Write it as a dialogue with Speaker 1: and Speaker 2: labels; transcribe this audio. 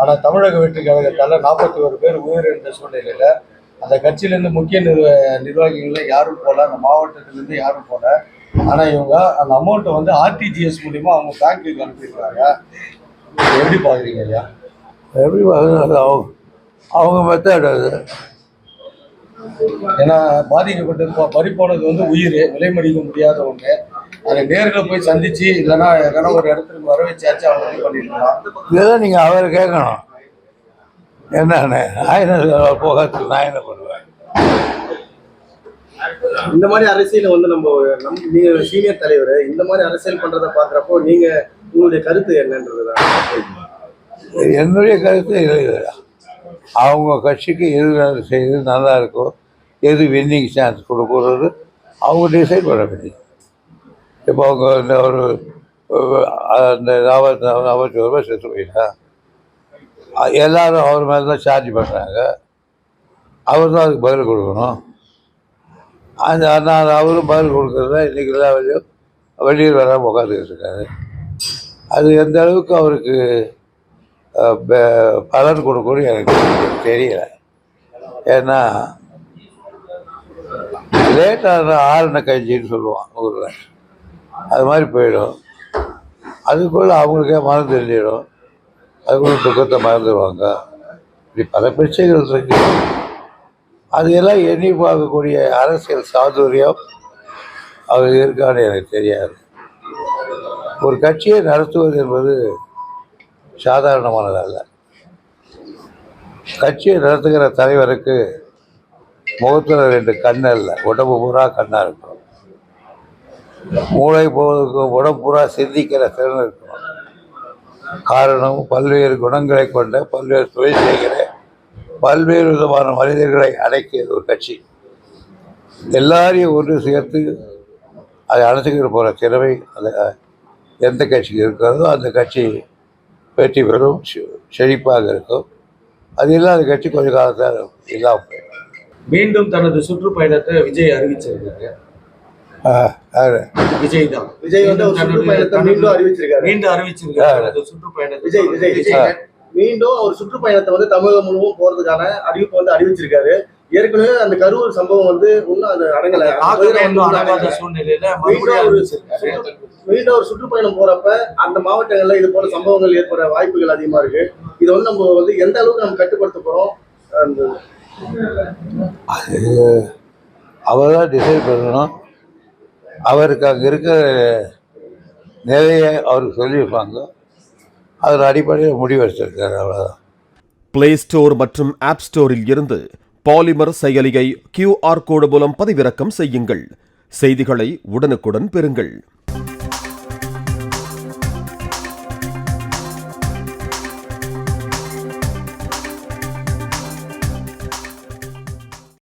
Speaker 1: ஆனால் தமிழக வெற்றி கழகத்தால் 41 பேர் உயிரிழந்த சூழ்நிலையில் அந்த கட்சியிலேருந்து முக்கிய நிர்வாகிகள் யாரும் போகல, அந்த மாவட்டத்திலேருந்து யாரும் போகல. ஆனால் இவங்க அந்த அமௌண்ட்டை வந்து ஆர்டிஜிஎஸ் மூலிமா அவங்க பேங்க்குக்கு அனுப்பியிருக்காங்க. எப்படி பார்க்குறீங்க ஐயா?
Speaker 2: எப்படி பார்க்குறது? அவங்க மெத்தட் அது.
Speaker 1: ஏன்னா பாதிக்கப்பட்டது பறி போனது வந்து உயிர், விலை மதிக்க முடியாத ஒன்று. அதை நேரில் போய் சந்திச்சு இல்லைன்னா எதனா ஒரு இடத்துக்கு வர வச்சாச்சு அவங்க இது பண்ணிருக்கலாம்.
Speaker 2: இதெல்லாம் நீங்கள் அவரை கேட்கணும். என்னன்னு போகிறதுக்கு நான் என்ன பண்ணுவேன்?
Speaker 3: இந்த மாதிரி அரசியல் வந்து நீங்க சீனியர் தலைவர் இந்த மாதிரி அரசியல் பண்றதை பாக்குறப்போ நீங்க உங்களுடைய கருத்து என்னன்றதுதான்?
Speaker 2: என்னுடைய கருத்து இதுதான். அவங்க கட்சிக்கு எது செய்து நல்லா இருக்கும், எது வின்னிங் சான்ஸ் கொடுக்குறது அவங்க டிசைட் பண்ண வேண்டியது. இப்போ அவங்க இந்த ஒரு அந்த 41 ரூபாய் செத்து போயிட்டா எல்லாரும் அவர் மேலே தான் சார்ஜ் பண்ணுறாங்க. அவர் தான் அதுக்கு பதில் கொடுக்கணும். அந்த அவரும் பதில் கொடுக்குறதா இன்றைக்கி எல்லா வழியும் வெளியில் வராமல் உட்காந்துக்கிட்டு இருக்காரு. அது எந்த அளவுக்கு அவருக்கு பலன் கொடுக்கணும் எனக்கு தெரியல. ஏன்னா லேட்டாக ஆறுன கஞ்சின்னு சொல்லுவான் ஊரில், அது மாதிரி போயிடும். அதுக்குள்ளே அவங்களுக்கே மனம் தெரிஞ்சிடும், அதுக்குள்ள துக்கத்தை மறந்துடுவாங்க. இப்படி பல பிரச்சனைகள் இருக்கு. அது எல்லாம் எண்ணி பார்க்கக்கூடிய அரசியல் சாதுரியம் அவர் இருக்கான்னு எனக்கு தெரியாது. ஒரு கட்சியை நடத்துவது என்பது சாதாரணமானதல்ல. கட்சியை நடத்துகிற தலைவருக்கு முகத்தில் 2 கண் அல்ல, உடம்பு பூரா கண்ணாக இருக்கணும். மூளை போவதுக்கு உடம்பு பூரா சிந்திக்கிற திறன் இருக்கணும். காரணம், பல்வேறு குணங்களை கொண்ட பல்வேறு தொழில் செய்கிற பல்வேறு விதமான மனிதர்களை அடக்கியது ஒரு கட்சி. எல்லாரையும் ஒன்று சேர்த்து அதை அழைச்சிக்கிட்டு போகிற திறமை அந்த எந்த கட்சிக்கு இருக்கிறதோ அந்த கட்சி வெற்றி பெறும், செழிப்பாக இருக்கும். அது இல்லாத கட்சி கொஞ்ச காலத்தில் இல்லாமல் போயிடும்.
Speaker 1: மீண்டும் தனது சுற்றுப்பயணத்தை விஜய் அறிவிச்சிருக்காரு. விஜய் தான்
Speaker 3: மீண்டும் அறிவிச்சிருக்காரு சுற்றுப்பயணத்தை. மீண்டும் அவர் சுற்றுப்பயணத்தை வந்து தமிழகம் முழுவதும் போறதுக்கான அறிவிப்பு வந்து அறிவிச்சிருக்காரு. ஏற்கனவே அந்த கரூர் சம்பவம் வந்து இன்னும் அது அடங்கல
Speaker 1: சூழ்நிலையில
Speaker 3: மீண்டும் ஒரு சுற்றுப்பயணம் போறப்ப அந்த மாவட்டங்கள்ல இது போல சம்பவங்கள் ஏற்பட வாய்ப்புகள் அதிகமா இருக்கு. இது வந்து நம்ம வந்து எந்த அளவுக்கு நம்ம கட்டுப்படுத்த போறோம்?
Speaker 2: அது அவர் தான் டிசைட் பண்ணணும். அவருக்கு அங்கே இருக்கிற நிலையை அவருக்கு சொல்லியிருப்பாங்க, அதன் அடிப்படையில் முடிவெடுத்திருக்காரு. அவ்வளோதான்.
Speaker 4: பிளே ஸ்டோர் மற்றும் ஆப் ஸ்டோரில் இருந்து பாலிமர் செயலியை QR கோடு மூலம் பதிவிறக்கம் செய்யுங்கள். செய்திகளை உடனுக்குடன் பெறுங்கள்.